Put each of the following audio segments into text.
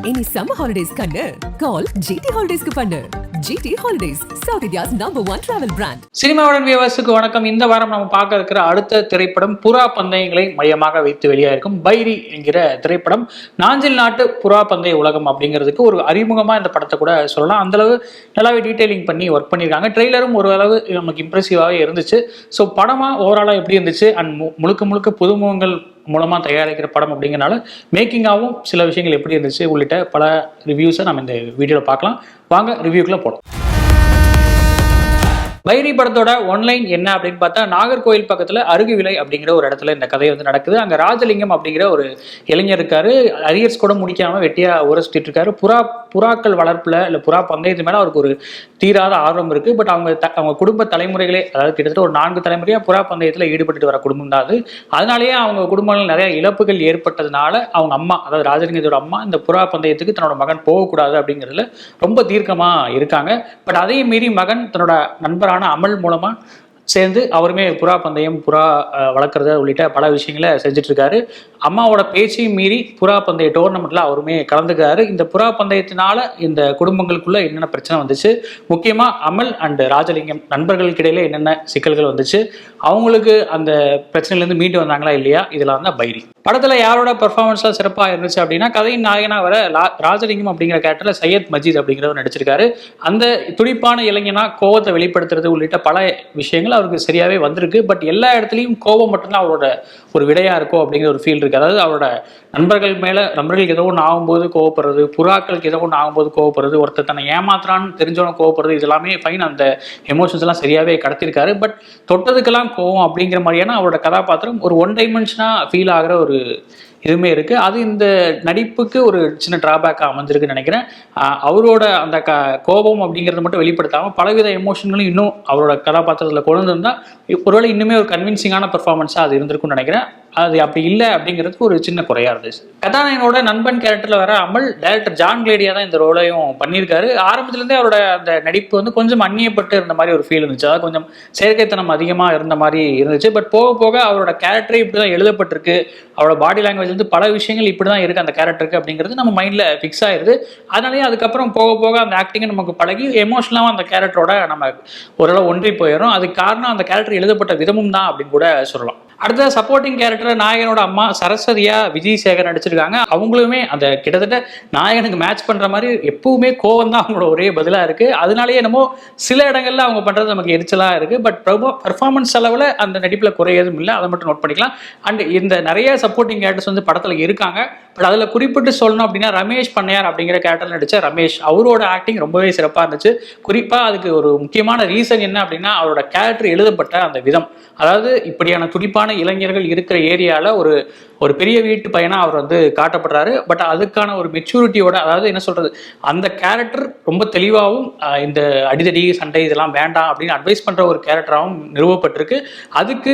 Any summer holidays kannu call GT Holidays ku pannu. GT Holidays, South India's #1 travel brand. சினிமாவுடன் வியூவர்ஸுக்கு வணக்கம். இந்த வாரம் நம்ம பார்க்க இருக்கிற அடுத்த திரைப்படம் புறா பந்தயங்களை மையமாக வைத்து வெளியாயிருக்கும் பைரி என்கிற திரைப்படம். நாஞ்சில் நாட்டு புறா பந்தய உலகம் அப்படிங்கிறதுக்கு ஒரு அறிமுகமா இந்த படத்தை கூட சொல்லலாம். அந்த அளவு நல்லாவே டீடைலிங் பண்ணி ஒர்க் பண்ணியிருக்காங்க. ட்ரெய்லரும் ஒரு அளவு நமக்கு இம்ப்ரெசிவாகவே இருந்துச்சு. ஸோ படமா ஓவராலாக எப்படி இருந்துச்சு அண்ட் முழுக்க புதுமுகங்கள் மூலமாக தயாரிக்கிற படம் அப்படிங்கிறனால மேக்கிங்காகவும் சில விஷயங்கள் எப்படி இருந்துச்சு உள்ளிட்ட பல ரிவ்யூஸை நம்ம இந்த வீடியோவில் பார்க்கலாம். வாங்க ரிவ்யூக்குள்ளே போகலாம். பைரி படத்தோட ஒன்லைன் என்ன அப்படின்னு பார்த்தா, நாகர்கோவில் பக்கத்தில் அருகுவிலை அப்படிங்கிற ஒரு இடத்துல இந்த கதை வந்து நடக்குது. அங்கே ராஜலிங்கம் அப்படிங்கிற ஒரு இளைஞர் இருக்காரு. அரியர்ஸ் கூட முடிக்காம வெட்டியா உரசிட்டு இருக்காரு. புறாக்கள் வளர்ப்புல இல்லை புறா பந்தயத்து மேலே அவருக்கு ஒரு தீராத ஆர்வம் இருக்கு. பட் அவங்க குடும்ப தலைமுறைகளே, அதாவது கிட்டத்தட்ட ஒரு 4 தலைமுறையா புறா பந்தயத்தில் ஈடுபட்டு வர குடும்பம் தான் அது. அதனாலேயே அவங்க குடும்பங்கள் நிறைய இழப்புகள் ஏற்பட்டதுனால அவங்க அம்மா, அதாவது ராஜலிங்கத்தோட அம்மா, இந்த புறா பந்தயத்துக்கு தன்னோட மகன் போகக்கூடாது அப்படிங்கிறதுல ரொம்ப தீர்க்கமா இருக்காங்க. பட் அதையும் மீறி மகன் தன்னோட நண்பர் அமல் மூலமா சேர்ந்து அவருமே புறா பந்தயம், புறா வளர்க்குறத உள்ளிட்ட பல விஷயங்களை செஞ்சுட்டு இருக்காரு. அம்மாவோட பேச்சையும் மீறி புறா பந்தய டோர்னமெண்ட்ல அவருமே கலந்துக்கிறாரு. இந்த புறா பந்தயத்தினால இந்த குடும்பங்களுக்குள்ள என்னென்ன பிரச்சனை வந்துச்சு, முக்கியமா அமல் அண்ட் ராஜலிங்கம் நண்பர்களுக்கு இடையில என்னென்ன சிக்கல்கள் வந்துச்சு, அவங்களுக்கு அந்த பிரச்சனையிலேருந்து மீண்டு வந்தாங்களா இல்லையா, இதெல்லாம் தான் பைரி. படத்துல யாரோட பெர்ஃபார்மன்ஸ்லாம் சிறப்பாக இருந்துச்சு அப்படின்னா, கதையின் நாயகனா வர ராஜலிங்கம் அப்படிங்கிற கேரக்டர்ல சையத் மஜீத் அப்படிங்கிறவர் நடிச்சிருக்காரு. அந்த துடிப்பான இளைஞனா கோவத்தை வெளிப்படுத்துறது உள்ளிட்ட பல விஷயங்கள் அவருக்கு சரியாவே வந்திருக்கு. பட் எல்லா இடத்துலையும் கோபம் மட்டும்தான் அவரோட ஒரு விடையா இருக்கும் அப்படிங்கிற ஒரு ஃபீல் இருக்கு. அதாவது அவரோட நண்பர்களுக்கு ஏதோ ஒன்று ஆகும்போது கோவப்படுறது, புறாக்களுக்கு ஏதோ ஒன்று ஆகும்போது கோவப்படுறது, ஒருத்தர் தன்னை ஏமாத்துறான்னு தெரிஞ்சவன கோவப்படுறது, இது எல்லாமே ஃபைன். அந்த எமோஷன்ஸ் எல்லாம் சரியாவே கடத்திருக்காரு. பட் தொட்டதுக்கெல்லாம் கோவம் அப்படிங்கிற மாதிரியான அவரோட கதாபாத்திரம் ஒரு ஒன் டைமென்ஷனா ஃபீல் ஆகிற ஒரு இதுவுமே இருக்கு. அது இந்த நடிப்புக்கு ஒரு சின்ன டிராபேக்காக அமைஞ்சிருக்குன்னு நினைக்கிறேன். அவரோட அந்த கோபம் அப்படிங்கிறத மட்டும் வெளிப்படுத்தாமல் பலவித எமோஷன்களும் இன்னும் அவரோட கதாபாத்திரத்தில் கொண்டு வந்திருந்தா ஒருவேளை இன்னுமே ஒரு கன்வின்சிங்கான பெர்ஃபார்மன்ஸாக அது இருந்திருக்கும்னு நினைக்கிறேன். அது அப்படி இல்லை அப்படிங்கிறதுக்கு ஒரு சின்ன குறையா இருந்துச்சு. கதாநாயகனோட நண்பன் கேரக்டர்ல வர அமல் டைரக்டர் ஜான் கிளேடியா தான் இந்த ரோலையும் பண்ணியிருக்காரு. ஆரம்பத்திலேருந்தே அவரோட அந்த நடிப்பு வந்து கொஞ்சம் அந்நியப்பட்டு இருந்த மாதிரி ஒரு ஃபீல் இருந்துச்சு. அதாவது கொஞ்சம் செயற்கைத்தனம் அதிகமாக இருந்த மாதிரி இருந்துச்சு. பட் போக போக அவரோட கேரக்டரே இப்படி தான் எழுதப்பட்டிருக்கு, அவரோட பாடி லாங்குவேஜ் வந்து பல விஷயங்கள் இப்படி தான் இருக்குது அந்த கேரக்டருக்கு அப்படிங்கிறது நம்ம மைண்டில் ஃபிக்ஸ் ஆயிடுது. அதனாலேயே அதுக்கப்புறம் போக போக அந்த ஆக்டிங்கை நமக்கு பழகி எமோஷனலாக அந்த கேரக்டரோட நம்ம ஓரளவு ஒன்றி போயிடும். அதுக்கு காரணம் அந்த கேரக்டர் எழுதப்பட்ட விதமும் தான் அப்படின்னு கூட சொல்லலாம். அடுத்த சப்போர்ட்டிங் கேரக்டர் நாயகனோட அம்மா சரஸ்வதியா விஜய் சேகர் நடிச்சிருக்காங்க. அவங்களுமே அந்த கிட்டத்தட்ட நாயகனுக்கு மேட்ச் பண்ற மாதிரி எப்பவுமே கோவம் தான் அவங்களோட ஒரே பதிலா இருக்கு. அதனாலேயே என்னமோ சில இடங்கள்ல அவங்க பண்றது நமக்கு எரிச்சலா இருக்கு. பட் பெர்ஃபார்மன்ஸ் அளவில் அந்த நடிப்புல குறை எதுவும் இல்லை, அதை மட்டும் நோட் பண்ணிக்கலாம். அண்ட் இந்த நிறைய சப்போர்ட்டிங் கேரக்டர்ஸ் வந்து படத்துல இருக்காங்க. பட் அதில் குறிப்பிட்டு சொல்லணும் அப்படின்னா, ரமேஷ் பண்ணையார் அப்படிங்கிற கேரக்டர் நடிச்ச ரமேஷ், அவரோட ஆக்டிங் ரொம்பவே சிறப்பாக இருந்துச்சு. குறிப்பாக அதுக்கு ஒரு முக்கியமான ரீசன் என்ன அப்படின்னா, அவரோட கேரக்டர் எழுதப்பட்ட அந்த விதம். அதாவது இப்படியான துடிப்பான இளைஞர்கள் இருக்கிற ஏரியாவில் ஒரு பெரிய வீட்டு பையனா அவர் வந்து காட்டப்படுறாரு. பட் அதுக்கான ஒரு மெச்சூரிட்டியோட, அதாவது என்ன சொல்றது, அந்த கேரக்டர் ரொம்ப தெளிவாகவும் இந்த அடிதடி சண்டை இதெல்லாம் வேண்டாம் அப்படின்னு அட்வைஸ் பண்ற ஒரு கேரக்டராகவும் நிறுவப்பட்டிருக்கு. அதுக்கு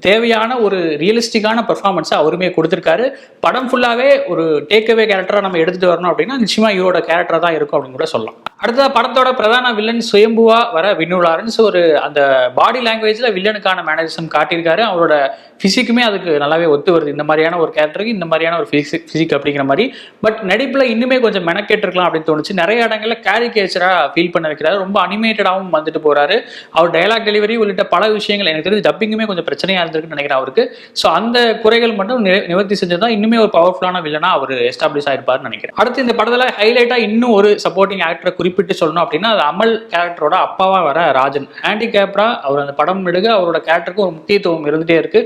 தேவையான ஒரு ரியலிஸ்டிக்கான பெர்ஃபார்மன்ஸை அவருமே கொடுத்துருக்காரு. படம் ஃபுல்லாகவே ஒரு டேக்அவே கேரக்டராக நம்ம எடுத்துகிட்டு வரணும் அப்படின்னா நிச்சயமா இவரோட கேரக்டர் தான் இருக்கும் அப்படின்னு கூட சொல்லலாம். அடுத்த படத்தோட பிரதான வில்லன் சுயம்புவா வர வினு லாரன்ஸ் ஒரு அந்த பாடி லாங்குவேஜில் வில்லனுக்கான மேனரிசம் காட்டியிருக்காரு. அவரோட ஃபிசிக்குமே அதுக்கு நல்லாவே ஒத்து வருது. இந்த மாதிரியான ஒரு கேரக்டருக்கு இந்த மாதிரியான ஒரு ஃபிசிக் அப்படிங்கிற மாதிரி. பட் நடிப்பில் இன்னுமே கொஞ்சம் மெனக்கேட்டிருக்கலாம் அப்படின்னு தோணுச்சு. நிறைய இடங்களில் கேரிகேச்சராக ஃபீல் பண்ண வைக்கிறாரு. ரொம்ப அனிமேட்டடாகவும் வந்துட்டு போகிறாரு. அவர் டைலாக் டெலிவரி உள்ளிட்ட பல விஷயங்கள் எனக்கு தெரிஞ்சு டப்பிங்குமே கொஞ்சம் பிரச்சனையாக இருந்திருக்குன்னு நினைக்கிறேன் அவருக்கு. ஸோ அந்த குறைகள் மட்டும் நிவர்த்தி செஞ்சதா இன்னுமே ஒரு பவர்ஃபுல்லான வில்லனா அவர் எஸ்டாப்ளிஷ் ஆயிருப்பாருன்னு நினைக்கிறேன். அடுத்து இந்த படத்தில் ஹைலைட்டா இன்னும் ஒரு சப்போர்ட்டிங் ஆக்டரை குறிப்பிட்டு சொல்லணும் அப்படின்னா, அது அமல் கேரக்டரோட அப்பாவா வர ராஜன். ஹேண்டிகேப்டா அவர் அந்த படம் எடுக்க அவரோட கேரக்டருக்கு ஒரு முக்கியத்துவம் இருந்துட்டே இருக்கு.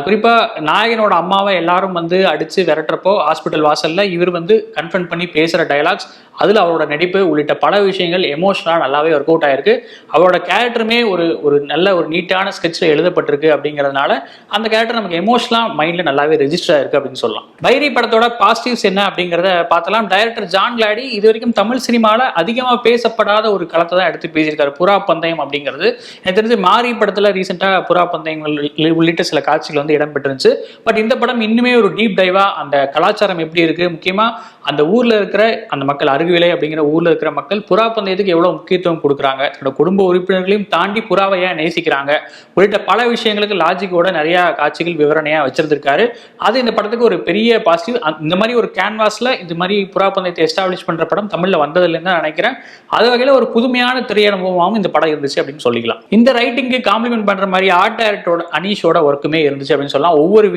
குறிப்பா நாயகனோட அம்மாவை எல்லாரும் வந்து அடிச்சு விரட்டுறப்போ ஹாஸ்பிட்டல் வாசல்ல இவர் வந்து கன்ஃபர்ம் பண்ணி பேசுற டயலாக்ஸ், அதுல அவரோட நடிப்பு உள்ளிட்ட பல விஷயங்கள் எமோஷனலா நல்லாவே ஒர்க் அவுட் ஆயிருக்கு. அவரோட கேரக்டருமே ஒரு நல்ல ஒரு நீட்டான ஸ்கெட்ச்ல எழுதப்பட்டிருக்கு அப்படிங்கிறதுனால அந்த கேரக்டர் நமக்கு எமோஷனலா மைண்ட்ல நல்லாவே ரெஜிஸ்டர் ஆயிருக்கு அப்படின்னு சொல்லலாம். பைரி படத்தோட பாசிட்டிவ்ஸ் என்ன அப்படிங்கிறத பார்த்தலாம். டைரக்டர் ஜான் கிளாடி இது வரைக்கும் தமிழ் சினிமாவில் அதிகமாக பேசப்படாத ஒரு களத்தை தான் எடுத்து பேசியிருக்காரு. புறா பந்தயம் அப்படிங்கிறது எனக்கு தெரிஞ்சு மாரி படத்துல ரீசெண்டா புறா பந்தயங்கள் உள்ளிட்ட சில காட்சிகள் வந்து இடம்பெற்றிருந்துச்சு. பட் இந்த படம் இன்னுமே ஒரு டீப் டைவா அந்த கலாச்சாரம் எப்படி இருக்கு, முக்கியமா அந்த ஊர்ல இருக்கிற அந்த மக்கள், அருகுவிலை அப்படிங்கிற ஊர்ல இருக்கிற மக்கள் புறா பந்தயத்துக்கு எவ்வளவு முக்கியத்துவம் கொடுக்குறாங்க, தன்னோட குடும்ப உறுப்பினர்களையும் தாண்டி புறாவை ஏன் நேசிக்கிறாங்க உள்ளிட்ட பல விஷயங்களுக்கு லாஜிக் லாஜிக்கோட நிறைய காட்சிகள் விவரணையா வச்சிருந்திருக்காரு. அது இந்த படத்துக்கு ஒரு பெரிய பாசிட்டிவ். இந்த மாதிரி ஒரு கேன்வாஸ்ல இந்த மாதிரி புறா பந்தயத்தை எஸ்டாப்ளிஷ் பண்ற படம் தமிழ்ல வந்ததுலேருந்து தான் நினைக்கிறேன். அது வகையில ஒரு புதுமையான திரை அனுபவமாகவும் இந்த படம் இருந்துச்சு அப்படின்னு சொல்லிக்கலாம். இந்த ரைட்டிங்கு காம்ப்ளிமெண்ட் பண்ற மாதிரி ஆர்ட் டைரக்டரோட அனீஷோட ஒர்க்குமே இருந்துச்சு அப்படின்னு சொல்லலாம். ஒவ்வொரு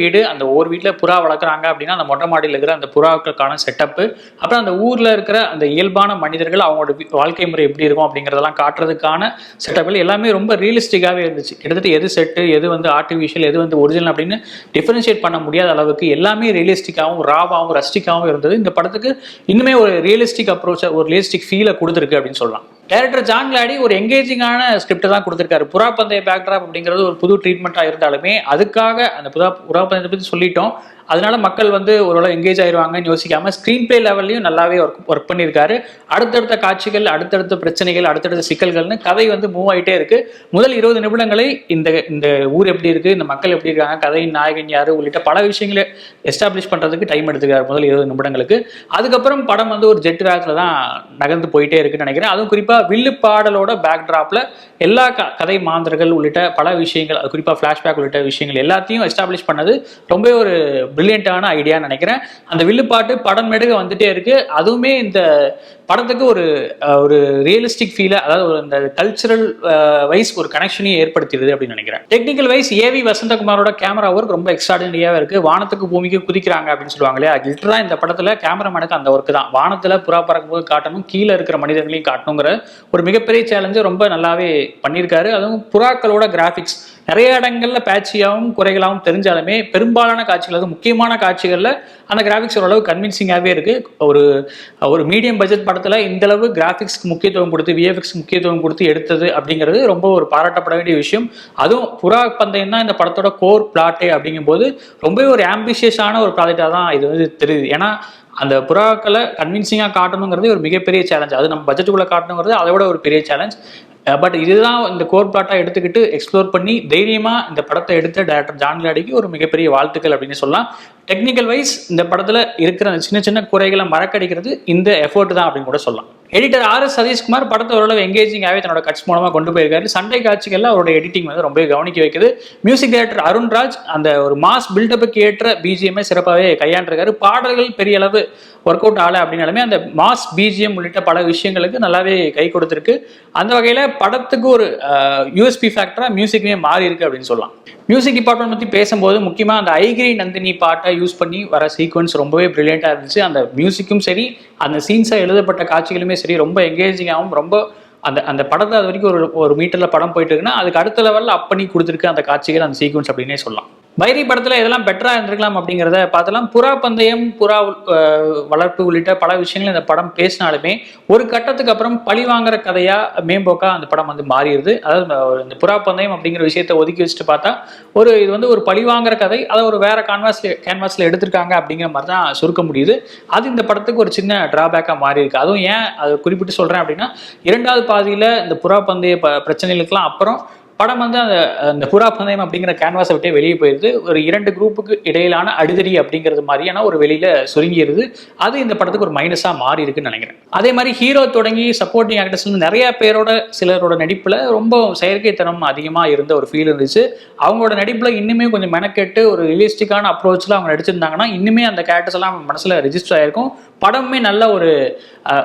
வீட்டுல புறா வளர்க்குறாங்க அப்படின்னா அந்த மொட்டை மாடியில் இருக்கிற அந்த புறாக்களுக்கான செட்டப்பு, அப்புறம் அந்த ஊர்ல இருக்கிற அந்த இயல்பான மனிதர்கள் அவங்களோட வாழ்க்கை முறை எப்படி இருக்கும் அப்படிங்கிறதெல்லாம் காட்டுறதுக்கான செட்டப்கள் எல்லாமே ரொம்ப ரியலிஸ்டிக்காவே இருந்துச்சு. கிட்டத்தட்ட எது செட்டு, எது வந்து ஆர்டிஃபிஷியல், எது வந்து ஒரிஜினல் அப்படின்னு டிஃபரன்ஷியேட் பண்ண முடியாத அளவுக்கு எல்லாமே ரியலிஸ்டிக்காகவும் ராவாகவும் ரஸ்டிக்காகவும் இருந்தது. இந்த படத்துக்கு இன்னுமே ஒரு ரியலிஸ்டிக் அப்ரோச், ஒரு ரியலிஸ்டிக் ஃபீலை கொடுத்துருக்கு அப்படின்னு சொல்லலாம். டைரக்டர் ஜான் கிளாடி ஒரு எங்கேஜிங்கான ஸ்கிரிப்ட் தான் கொடுத்திருக்காரு. புறா பந்தய பேக்ட்ராப் அப்படிங்கிறது ஒரு புது ட்ரீட்மெண்ட்டா இருந்தாலுமே அதுக்காக அந்த புறா பந்தயத்தை பற்றி சொல்லிட்டோம், அதனால மக்கள் வந்து ஓரளவு எங்கேஜ் ஆயிடுவாங்கன்னு யோசிக்காம ஸ்க்ரீன் பிளே லெவல்லையும் நல்லாவே ஒர்க் பண்ணியிருக்காரு. அடுத்தடுத்த காட்சிகள், அடுத்தடுத்த பிரச்சனைகள், அடுத்தடுத்த சிக்கல்கள்னு கதை வந்து மூவ் ஆகிட்டே இருக்கு. முதல் 20 நிமிடங்களை இந்த ஊர் எப்படி இருக்கு, இந்த மக்கள் எப்படி இருக்காங்க, கதையின் நாயகன் யாரு உள்ளிட்ட பல விஷயங்களை எஸ்டாப்ளிஷ் பண்றதுக்கு டைம் எடுத்துக்காரு முதல் 20 நிமிடங்களுக்கு. அதுக்கப்புறம் படம் வந்து ஒரு ஜெட் வேகத்துல தான் நகர்ந்து போயிட்டே இருக்குன்னு நினைக்கிறேன். அதுவும் குறிப்பா வில்லு பாடலோட பேக்ட்ராப்ல எல்லா கதை மாந்தர்கள் உள்ளிட்ட பல விஷயங்கள், குறிப்பா பிளாஷ்பேக் உள்ளிட்ட விஷயங்கள் எல்லாத்தையும் எஸ்டாப்ளிஷ் பண்ணது ரொம்ப ஒரு பிரில்லியண்டான ஐடியான்னு நினைக்கிறேன். அந்த வில்லுப்பாட்டு படம் நெடுக வந்துட்டே இருக்கு. அதுவுமே இந்த படத்துக்கு ஒரு ரியலிஸ்டிக் ஃபீலை, அதாவது இந்த கல்ச்சரல் வைஸ் ஒரு கனெக்ஷனையும் ஏற்படுத்திடுது அப்படின்னு நினைக்கிறேன். Technical wise AV வசந்தகுமாரோட camera work ரொம்ப எக்ஸ்ட்ராடினரியாவே இருக்கு. வானத்துக்கு பூமிக்கு குதிக்கிறாங்க அப்படின்னு சொல்லுவாங்க இல்லையா, லிட்டரலா இந்த படத்துல கேமராமேனுக்கு அந்த ஒர்க் தான். வானத்துல புறா பறக்கும் போது காட்டணும், கீழே இருக்கிற மனிதர்களையும் காட்டணுங்கிற ஒரு மிகப்பெரிய சேலஞ்சு ரொம்ப நல்லாவே பண்ணியிருக்காரு. அதுவும் புறாக்களோட கிராஃபிக்ஸ் நிறைய இடங்கள்ல பேட்சியாகவும் குறைகளாகவும் தெரிஞ்சாலுமே பெரும்பாலான காட்சிகள், அது முக்கியமான காட்சிகள்ல அந்த கிராஃபிக்ஸ் ஓரளவு கன்வின்சிங்காகவே இருக்கு. ஒரு மீடியம் பட்ஜெட் படத்துல இந்த அளவு கிராஃபிக்ஸ்க்கு முக்கியத்துவம் கொடுத்து, விஎஃப்எக்ஸ் முக்கியத்துவம் கொடுத்து எடுத்தது அப்படிங்கிறது ரொம்ப ஒரு பாராட்டப்பட வேண்டிய விஷயம். அதுவும் புறா பந்தயம் தான் இந்த படத்தோட கோர் பிளாட்டே அப்படிங்கும் போது ரொம்பவே ஒரு ஆம்பிஷியஸான ஒரு ப்ராஜெக்டாக தான் இது வந்து தெரியுது. ஏன்னா அந்த புறாக்களை கன்வின்சிங்காக காட்டணுங்கிறது ஒரு மிகப்பெரிய சேலஞ்ச். அது நம்ம பட்ஜெட்டுக்குள்ளே காட்டணுங்கிறது அதை விட ஒரு பெரிய சேலஞ்ச். பட் இதுதான் இந்த கோர் பிளாட்டாக எடுத்துக்கிட்டு எக்ஸ்ப்ளோர் பண்ணி தைரியமாக இந்த படத்தை எடுத்த டைரக்டர் ஜான் கிளாடிக்கு ஒரு மிகப்பெரிய வாழ்த்துக்கள் அப்படின்னு சொல்லலாம். டெக்னிக்கல் வைஸ் இந்த படத்தில் இருக்கிற சின்ன சின்ன குறைகளை மறக்கடிக்கிறது இந்த எஃபோர்ட் தான் அப்படின்னு கூட சொல்லலாம். எடிட்டர் RS சதீஷ்குமார் படத்தை ஓரளவு எங்கேஜிங்காகவே தன்னோட கட்ஸ் மூலமாக கொண்டு போயிருக்காரு. சண்டை காட்சிகள்ல அவரோட எடிட்டிங் வந்து ரொம்ப கவனிக்க வைக்குது. மியூசிக் டைரக்டர் அருண்ராஜ் அந்த ஒரு மாஸ் பில்டப்புக்கு ஏற்ற பிஜிஎம்ஐ சிறப்பாகவே கையாண்டிருக்காரு. பாடல்கள் பெரிய அளவு ஒர்க் அவுட் ஆகலை அப்படின்னாலுமே அந்த மாஸ் பிஜிஎம் உள்ளிட்ட பல விஷயங்களுக்கு நல்லாவே கை கொடுத்துருக்கு. அந்த வகையில் படத்துக்கு ஒரு யூஎஸ்பி ஃபேக்டராக மியூசிக்குமே மாறி இருக்கு அப்படின்னு சொல்லலாம். மியூசிக் டிபார்ட்மெண்ட் பற்றி பேசும்போது முக்கியமாக அந்த ஐகிரி நந்தினி பாட்டை யூஸ் பண்ணி வர சீக்வன்ஸ் ரொம்பவே பிரில்லியண்டாக இருந்துச்சு. அந்த மியூசிக்கும் சரி, அந்த சீன்ஸாக எழுதப்பட்ட காட்சிகளுமே சரி ரொம்ப எங்கேஜிங்காகவும் ரொம்ப அந்த படத்தை அது வரைக்கும் ஒரு மீட்டரில் படம் போயிட்டு இருக்குன்னா அதுக்கு அடுத்த லெவலில் அப் பண்ணி கொடுத்துருக்கு அந்த காட்சிகள், அந்த சீக்வன்ஸ் அப்படின்னே சொல்லலாம். வைரி படத்தில் இதெல்லாம் பெட்டராக இருந்திருக்கலாம் அப்படிங்கிறத பார்த்தலாம். புறா பந்தயம், புறா வளர்ப்பு உள்ளிட்ட பல விஷயங்கள் இந்த படம் பேசினாலுமே ஒரு கட்டத்துக்கு அப்புறம் பழி வாங்குற கதையாக மேம்போக்கா அந்த படம் வந்து மாறிடுது. அதாவது இந்த புறா பந்தயம் அப்படிங்கிற விஷயத்தை ஒதுக்கி வச்சுட்டு பார்த்தா இது வந்து ஒரு பழி வாங்குற கதை, அதை ஒரு வேற கேன்வாஸில் எடுத்திருக்காங்க அப்படிங்கிற மாதிரி தான் சுருக்க முடியுது. அது இந்த படத்துக்கு ஒரு சின்ன டிராபேக்காக மாறி இருக்கு. அதுவும் ஏன் அதை குறிப்பிட்டு சொல்கிறேன் அப்படின்னா, 2வது பாதியில் இந்த புறா பந்தய பிரச்சனைகளுக்கெல்லாம் அப்புறம் படம் வந்து அந்த புறா பந்தயம் அப்படிங்கிற கேன்வாஸை விட்டே வெளியே போயிருது. ஒரு 2 குரூப்புக்கு இடையிலான அடிதடி அப்படிங்கிறது மாதிரியான ஒரு வெளியில சுருங்கிடுது. அது இந்த படத்துக்கு ஒரு மைனஸா மாறி இருக்குன்னு நினைக்கிறேன். அதே மாதிரி ஹீரோ தொடங்கி சப்போர்ட்டிங் ஆக்டர்ஸ் நிறைய பேரோட சிலரோட நடிப்புல ரொம்ப செயற்கைத்தனம் அதிகமாக இருந்த ஒரு ஃபீல் இருந்துச்சு. அவங்களோட நடிப்புல இன்னுமே கொஞ்சம் மெனக்கெட்டு ஒரு ரியலிஸ்டிக்கான அப்ரோச்ல அவங்க நடிச்சிருந்தாங்கன்னா இன்னுமே அந்த கேரக்டர்ஸ் எல்லாம் மனசுல ரெஜிஸ்டர் ஆயிருக்கும். படமே நல்ல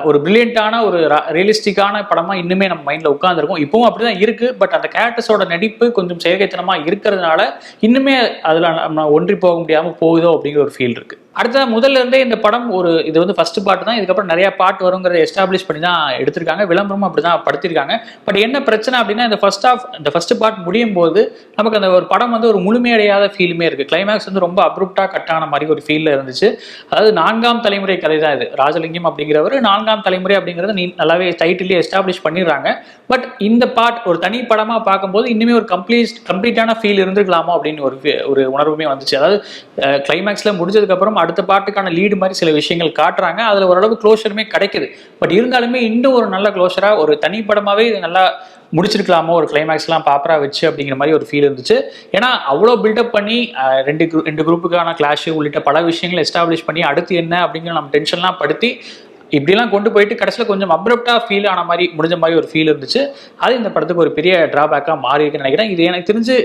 ஒரு பிரில்லியண்டான ஒரு ரியலிஸ்டிக்கான படமா இன்னுமே நம்ம மைண்ட்ல உட்கார்ந்துருக்கும். இப்பவும் அப்படிதான் இருக்கு. பட் அந்த கேரக்டர்ஸோட நடிப்பு கொஞ்சம் செயற்கைத்தனமா இருக்கிறதுனால இன்னுமே அதுல நம்ம ஒன்றி போக முடியாம போகுதோ அப்படிங்கிற ஒரு ஃபீல் இருக்கு. அடுத்த முதல்ல இருந்தே இந்த படம் இது வந்து ஃபர்ஸ்ட் பார்ட் தான். இதுக்கப்புறம் நிறைய பார்ட் வருங்கிறத எஸ்டாப்ளிஷ் பண்ணி தான் எடுத்திருக்காங்க. விளம்பரமும் அப்படிதான் படுத்திருக்காங்க. பட் என்ன பிரச்சனை அப்படின்னா, இந்த ஃபர்ஸ்ட் பார்ட் முடியும் போது நமக்கு அந்த ஒரு படம் வந்து ஒரு முழுமையடையாத ஃபீலுமே இருக்கு. கிளைமேக்ஸ் வந்து ரொம்ப அப்ரூப்டா கட் ஆன மாதிரி ஒரு ஃபீல்ல இருந்துச்சு. அதாவது 4ஆம் தலைமுறை கதை தான் இது. ராஜலிங்கம் அப்படிங்கிறவர் 4ஆம் தலைமுறை அப்படிங்கிறத நல்லாவே டைட்டிலே எஸ்டாப்ளிஷ் பண்ணிடுறாங்க. பட் இந்த பார்ட் ஒரு தனி படமா பார்க்கும்போது இன்னுமே ஒரு கம்ப்ளீட்டான ஃபீல் இருந்திருக்கலாமோ அப்படின்னு ஒரு உணர்வுமே வந்துச்சு. அதாவது கிளைமேக்ஸ்ல முடிஞ்சதுக்கு அப்புறம் அடுத்த பாட்டுக்கான லீடு மாதிரி சில விஷயங்கள் காட்டுறாங்க. அதுல ஓரளவு க்ளோஷருமே கிடைக்குது. பட் இருந்தாலுமே இன்னும் ஒரு நல்ல க்ளோஷரா ஒரு தனிப்படமாவே நல்லா முடிச்சிருக்கலாமோ ஒரு கிளைமேக்ஸ்லாம் ப்ராப்பரா வச்சு அப்படிங்கிற மாதிரி ஒரு ஃபீல் இருந்துச்சு. ஏன்னா அவ்வளோ பில்டப் பண்ணி ரெண்டு குரூப்புக்கான கிளாஷ் உள்ளிட்ட பல விஷயங்களை எஸ்டாப்ளிஷ் பண்ணி அடுத்து என்ன அப்படிங்கிற நம்ம டென்ஷன்லாம் படுத்தி இப்படிலாம் கொண்டு போயிட்டு கடைசியில் கொஞ்சம் அப்ரப்டா ஃபீல் ஆன மாதிரி முடிஞ்ச மாதிரி ஒரு ஃபீல் இருந்துச்சு. அது இந்த படத்துக்கு ஒரு பெரிய டிராபேக்காக மாறி இருக்குன்னு நினைக்கிறேன். இது எனக்கு தெரிஞ்சு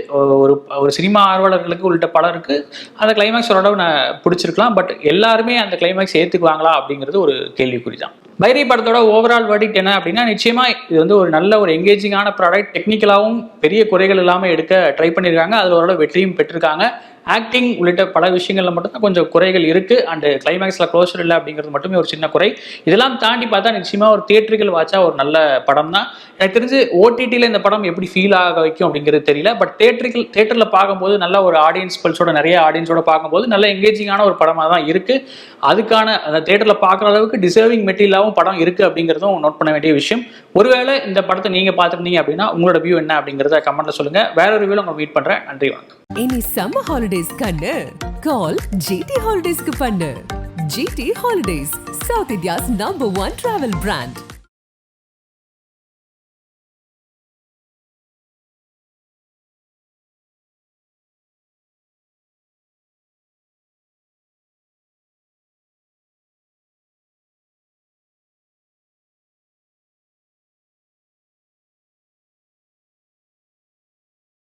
ஒரு சினிமா ஆர்வலர்களுக்கு உள்ளிட்ட பலருக்கு அந்த கிளைமேக்ஸ் ஓரளவு நான் பிடிச்சிருக்கலாம். பட் எல்லாருமே அந்த கிளைமேக்ஸ் ஏற்றுக்குவாங்களா அப்படிங்கிறது ஒரு கேள்விக்குறி தான். பைரி படத்தோட ஓவரால் வேர்டிக்ட் என்ன அப்படின்னா, நிச்சயமா இது வந்து ஒரு நல்ல ஒரு எங்கேஜிங்கான ப்ராடக்ட். டெக்னிக்கலாகவும் பெரிய குறைகள் இல்லாமல் எடுக்க ட்ரை பண்ணியிருக்காங்க. அதில் ஓரளவு வெற்றியும் பெற்றிருக்காங்க. ஆக்டிங் உள்ளிட்ட பல விஷயங்கள்ல மட்டும்தான் கொஞ்சம் குறைகள் இருக்கு. அண்ட் கிளைமேக்ஸ்ல க்ளோஷர் இல்லை அப்படிங்கிறது மட்டுமே ஒரு சின்ன குறை. இதெல்லாம் தாண்டி பார்த்தா நிச்சயமா ஒரு தியேட்டர்கள் வாட்சா ஒரு நல்ல படம் தான். எனக்கு தெரிஞ்சு ஓடிடியில் இந்த படம் எப்படி ஃபீல் ஆக வைக்கும் அப்படிங்கிறது தெரியல. பட் தியேட்டரில் பார்க்கும்போது நல்ல ஒரு ஆடியன்ஸ் பல்ஸோட நிறைய ஆடியன்ஸோட பார்க்கும்போது நல்ல எங்கேஜிங்கான ஒரு படமாக தான் இருக்கு. அதுக்கான அந்த தியேட்டரில் பார்க்குற அளவுக்கு டிசர்விங் மெட்டீரியலாகவும் படம் இருக்கு அப்படிங்கிறதும் நோட் பண்ண வேண்டிய விஷயம். ஒருவேளை இந்த படத்தை நீங்க பார்த்துருந்தீங்க அப்படின்னா உங்களோட வியூ என்ன அப்படிங்கிறத கமெண்ட்ல சொல்லுங்க. வேற ஒரு வியூல உங்க மீட் பண்றேன். நன்றி, வணக்கம். இனி சம்மர் ஹாலிடேஸ் கண்ணு கால் ஜிடி ஹாலிடேஸ்க்கு பண்ணு. GT holidays, south India's number 1 travel brand.